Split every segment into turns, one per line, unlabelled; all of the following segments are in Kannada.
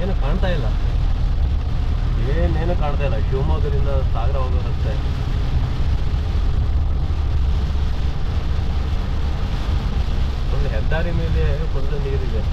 ಏನು ಕಾಣ್ತಾ ಇಲ್ಲ, ಏನೇನು ಕಾಣ್ತಾ ಇಲ್ಲ. ಶಿವಮೊಗ್ಗದಿಂದ ಸಾಗರ ಹೋಗೋ ರಸ್ತೆ. ಒಂದು ಹೆದ್ದಾರಿ ಮೇಲೆ ಫುಲ್ ನೀರಿದೆ.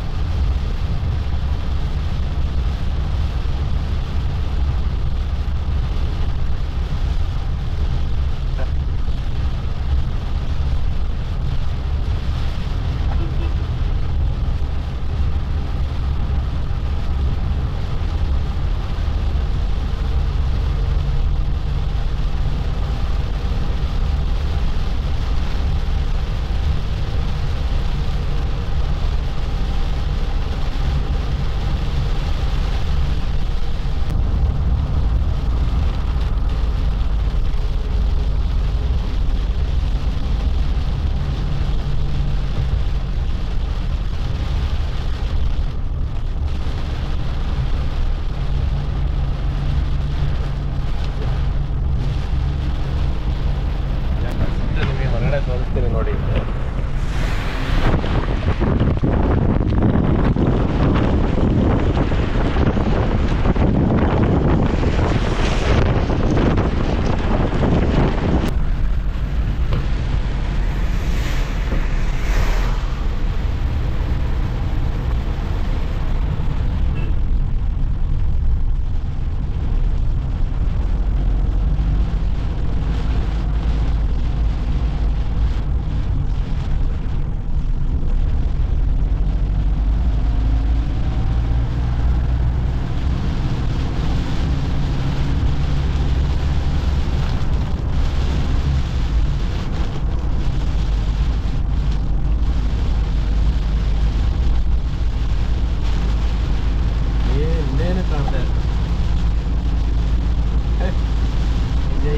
ತೋರಿಸ್ತೀನಿ ನೋಡಿ.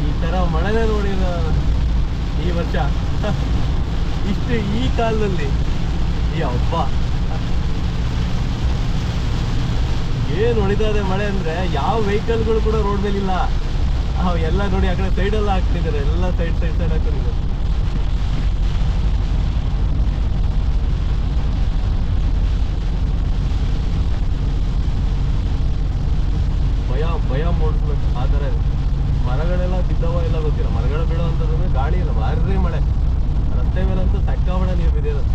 ಈ ತರ ಮಳೆನೇ ನೋಡಿಲ್ಲ ಈ ವರ್ಷ ಇಷ್ಟು ಈ ಕಾಲದಲ್ಲಿ. ಈ ಹಬ್ಬ ಏನ್ ಹೊಡಿತಾ ಇದೆ ಮಳೆ ಅಂದ್ರೆ, ಯಾವ ವೆಹಿಕಲ್ಗಳು ಕೂಡ ರೋಡ್ ಮೇಲೆ ಇಲ್ಲ. ಎಲ್ಲ ನೋಡಿ ಆ ಕಡೆ ಸೈಡ್ ಎಲ್ಲ ಹಾಕ್ತಿದ್ದಾರೆ, ಎಲ್ಲ ಸೈಡ್ ಹಾಕೊಂಡಿದ್ದಾರೆ. ಭಯ ಮೂಡಿಸ್ಬೇಕು ಆ ಥರ ಇದೆ. ಮರಗಳೆಲ್ಲ ಬಿದ್ದವ ಇಲ್ಲ ಗೊತ್ತಿಲ್ಲ. ಮರಗಳು ಬಿಡೋ ಅಂತಂದ್ರೆ ಗಾಳಿ ಇಲ್ಲ, ಭಾರಿ ಮಳೆ. ರಸ್ತೆ ಮೇಲಂತೂ ಸಕ್ಕಾಬಡ ನೀರು ಬಿದ್ದಿರೋದು.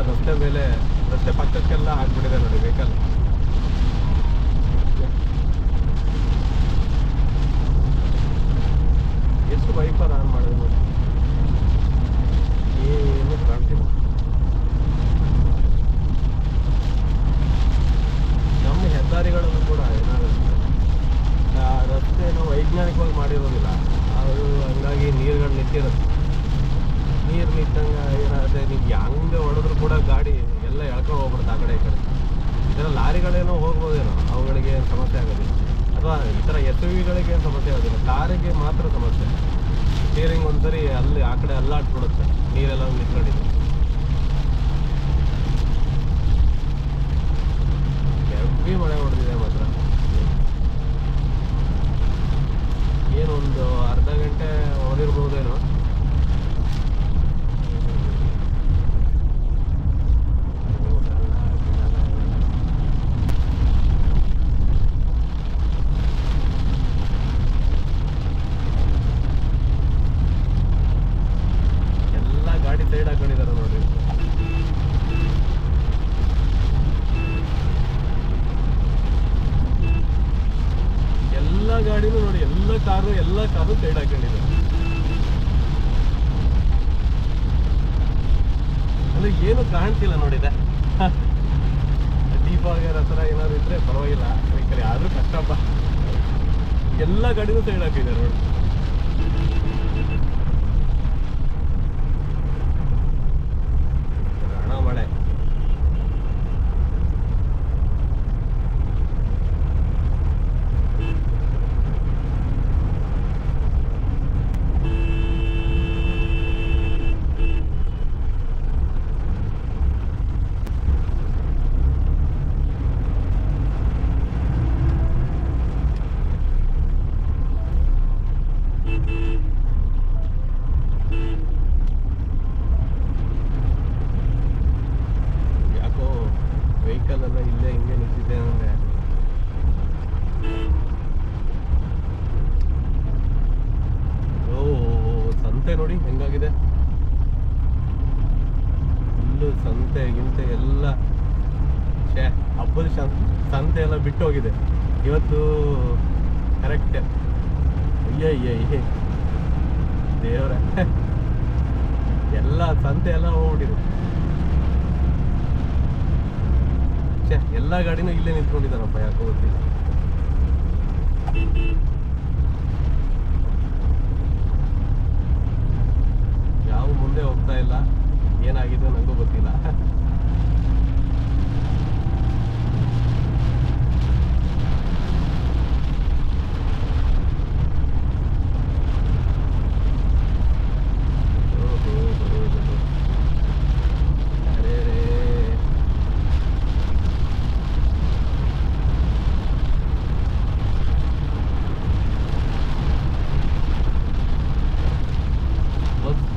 ರಸ್ತೆ ಮೇಲೆ, ರಸ್ತೆ ಪಕ್ಕಕ್ಕೆಲ್ಲ ಹಾಕ್ಬಿಟ್ಟಿದೆ ನೋಡಿ ವೆಹಿಕಲ್. ಎಷ್ಟು ವೈಪರ್ ಆನ್ ಮಾಡಿದೆ ನೋಡಿ, ಏನು ಕಾಣ್ತಿಲ್ಲ. ನಮ್ಮ ಹೆದ್ದಾರಿಗಳನ್ನು ಕೂಡ ಏನಾಗುತ್ತೆ, ರಸ್ತೆಯನ್ನು ವೈಜ್ಞಾನಿಕವಾಗಿ ಮಾಡಿರೋದಿಲ್ಲ. ಅದು ಹಂಗಾಗಿ ನೀರುಗಳು ನಿಂತಿರುತ್ತೆ. ನೀರು ನಿಂತಂಗೆ ಏನಾಗುತ್ತೆ, ನೀವು ಹೆಂಗೆ ಹೊಡೆದ್ರು ಕೂಡ ಗಾಡಿ ಎಲ್ಲ ಎಳ್ಕೊಂಡು ಹೋಗ್ಬಿಡುತ್ತೆ ಆ ಕಡೆ ಈ ಕಡೆ. ಇದರ ಲಾರಿಗಳೇನೋ ಹೋಗ್ಬೋದೇನೋ, ಅವುಗಳಿಗೆ ಏನು ಸಮಸ್ಯೆ ಆಗೋದಿಲ್ಲ. ಅಥವಾ ಈ ಥರ SUV-ಗಳಿಗೆ ಏನು ಸಮಸ್ಯೆ ಆಗೋದಿಲ್ಲ, ಕಾರಿಗೆ ಮಾತ್ರ ಸಮಸ್ಯೆ. ಸ್ಟೀರಿಂಗ್ ಒಂದ್ಸರಿ ಅಲ್ಲಿ ಆ ಕಡೆ ಅಲ್ಲಾಡ್ಬಿಡುತ್ತೆ, ನೀರೆಲ್ಲ ನಿಂತ್ಕೊಂಡಿದೆ. ಹೆವಿ ಮಳೆ ಹೊಡೆದಿದೆ ಮಾತ್ರ. ಏನೊಂದು ಅರ್ಧ ಗಂಟೆ ಹೊಡೆದಿರ್ಬೋದೇನೋ. ಸೈಡ್ ಹಾಕೊಂಡಿದ್ದಾರೆ ನೋಡ್ರಿ. ಎಲ್ಲ ಗಾಡಿನೂ ನೋಡಿ, ಎಲ್ಲ ಕಾರು ಸೈಡ್ ಹಾಕೊಂಡಿದ್ದಾರೆ. ಅಂದ್ರೆ ಏನು ಕಾಣ್ತಿಲ್ಲ ನೋಡಿದೆ. ದೀಪಾವಳಿ ಹತ್ರ ಏನಾದ್ರು ಇದ್ರೆ ಪರವಾಗಿಲ್ಲ, ವೆಹಿಕಲ್ ಆದ್ರೂ ಕಷ್ಟಪ್ಪ. ಎಲ್ಲ ಗಾಡಿನೂ ಸೈಡ್ ಹಾಕಿದ್ದಾರೆ ನೋಡಿ. ಮಳೆ ವೆಹಿಕಲ್ ಎಲ್ಲ ಇಲ್ಲೇ ಹಿಂಗೆ ನಿಂತಿದೆ ಅಂದರೆ ಓ ಸಂತೆ ನೋಡಿ ಹೆಂಗಾಗಿದೆ. ಫುಲ್ಲು ಸಂತೆ ಗಿಂತೆ ಎಲ್ಲ ಹಬ್ಬದ ಸಂತೆ ಎಲ್ಲ ಬಿಟ್ಟು ಹೋಗಿದೆ ಇವತ್ತು ಕರೆಕ್ಟ್. ಅಯ್ಯಯ್ಯ ದೇವ್ರ ಎಲ್ಲ ಸಂತೆ ಎಲ್ಲ ಹೋಗ್ಬಿಟ್ಟಿದೆ. ಎಲ್ಲ ಗಾಡಿನೂ ಇಲ್ಲೇ ನಿಂತ್ಕೊಂಡಿದ್ದಾರಪ್ಪ, ಯಾಕೋ ಗೊತ್ತಿಲ್ಲ. ಯಾವ ಮುಂದೆ ಹೋಗ್ತಾ ಇಲ್ಲ, ಏನಾಗಿದೆ ನನಗೂ ಗೊತ್ತಿಲ್ಲ.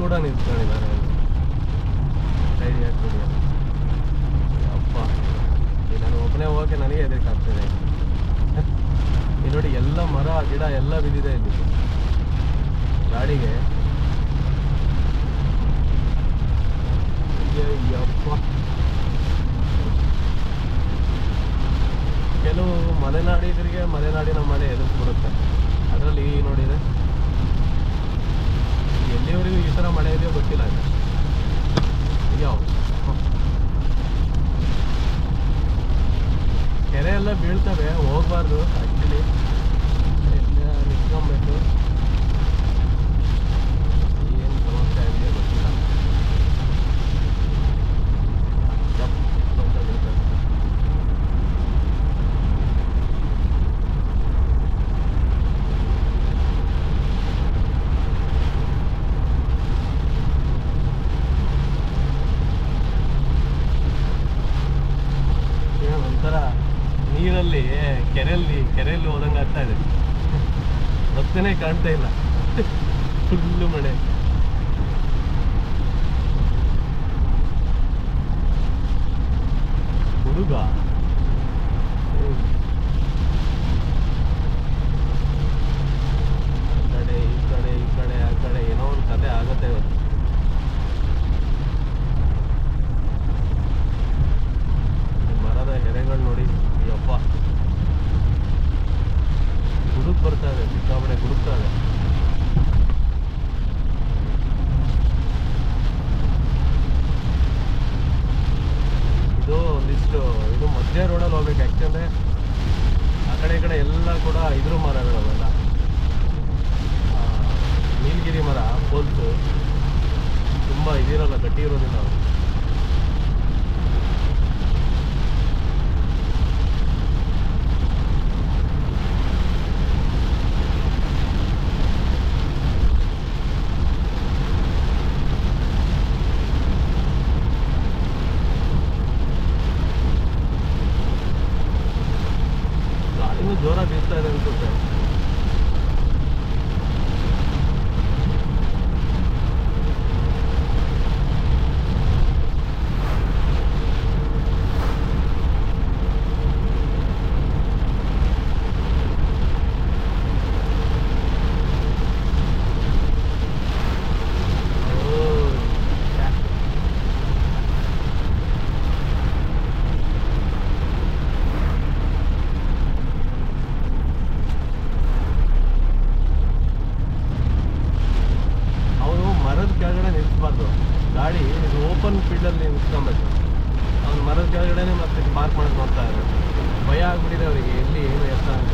ಕೂಡ ನಿಂತ್ಕೊಂಡಿದ್ದಾರೆ ಸೈಡ್ ಹಾಕ್ಬಿಡಿ. ಅಪ್ಪ ನಾನು ಒಬ್ಬನೇ ಹೋಗಕ್ಕೆ ನನಗೆ ಹೆದರಿಕಾಗ್ತದೆ. ಇಲ್ಲಿ ನೋಡಿ ಎಲ್ಲ ಮರ ಗಿಡ ಎಲ್ಲ ಬಿದ್ದಿದೆ ಇಲ್ಲಿ ಗಾಡಿಗೆ. ಅಯ್ಯಪ್ಪ ಕೆಲವು ಮಲೆನಾಡಿಗರಿಗೆ ಮಲೆನಾಡಿನ ಮಳೆ ಎದುರಿಸ್ಬಿಡುತ್ತೆ. ಅದರಲ್ಲಿ ನೋಡಿದೆ ಎಲ್ಲಿವರೆಗೂ ಈ ಥರ ಮಳೆ ಇದೆಯೋ ಗೊತ್ತಿಲ್ಲ. ಯಾವ ಕೆರೆ ಎಲ್ಲ ಬೀಳ್ತವೆ, ಹೋಗ್ಬಾರ್ದು ಆ್ಯಕ್ಚುಲಿ, ನಿಂತ್ಕೊಬೇಕು. ಏನು ಸಮಸ್ಯೆ ಇದೆಯೋ ಗೊತ್ತಿಲ್ಲ. ಅಂತ ಬೀಳ್ತವೆ. ಒಂಥರ ನೀರಲ್ಲಿ ಕೆರೆಯಲ್ಲಿ ಹೋದಂಗೆ ಆಗ್ತಾ ಇದೆ. ರಸ್ತೆನೇ ಕಾಣ್ತಾ ಇಲ್ಲ, ಫುಲ್ಲು ಮಳೆ. ಹುಡುಗ ಈ ಕಡೆ ಆ ಕಡೆ ಏನೋ ಒಂದು ಕತೆ ಆಗತ್ತೆ ಇವತ್ತು. ಮರದ ಎಲೆಗಳು ನೋಡಿ, ಅಯ್ಯಪ್ಪ ಗುಡುಕ್ ಬರ್ತಾ ಇದೆ, ಸಿಕ್ಕಾಪಟ್ಟೆ ಗುಡುಕ್ತಾ ಇದೆ. ಇದು ಒಂದಿಷ್ಟು ಇದು ಮಧ್ಯ ರೋಡಲ್ಲಿ ಹೋಗ್ಬೇಕು. ಯಾಕೆಂದರೆ ಆ ಕಡೆ ಈ ಕಡೆ ಎಲ್ಲ ಕೂಡ ಇದ್ರ ಮರಗಳವೆಲ್ಲ, ನೀಲಗಿರಿ ಮರ, ಪೋಲ್ಸು ತುಂಬ ಇದಿರಲ್ಲ, ಗಟ್ಟಿ ಇರೋದಿಲ್ಲ. ಗಾಳಿನೂ ಜೋರಾಗಿ ಬೀಸ್ತಾ ಇದೆ ಅನ್ಸುತ್ತೆ. ಗಾಡಿ ಓಪನ್ ಫೀಲ್ಡಲ್ಲಿ ನಿಂತ್ಕೊಬೇಕು. ಅವ್ನು ಮರದ ಕೆಳಗಡೆನೆ ಮತ್ತೆ ಪಾರ್ಕ್ ಮಾಡೋದು ನೋಡ್ತಾ ಇದ್ದಾರೆ. ಭಯ ಆಗ್ಬಿಟ್ಟಿದೆ ಅವರಿಗೆ, ಎಲ್ಲಿ ಏನು ಎತ್ತ ಅಂತ.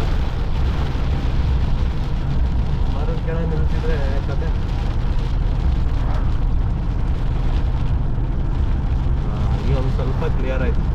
ಮರದ ಕೆಳಗೆ ನಿಲ್ಸಿದ್ರೆ ಕತೆ. ಈಗ ಒಂದು ಸ್ವಲ್ಪ ಕ್ಲಿಯರ್ ಆಯ್ತು.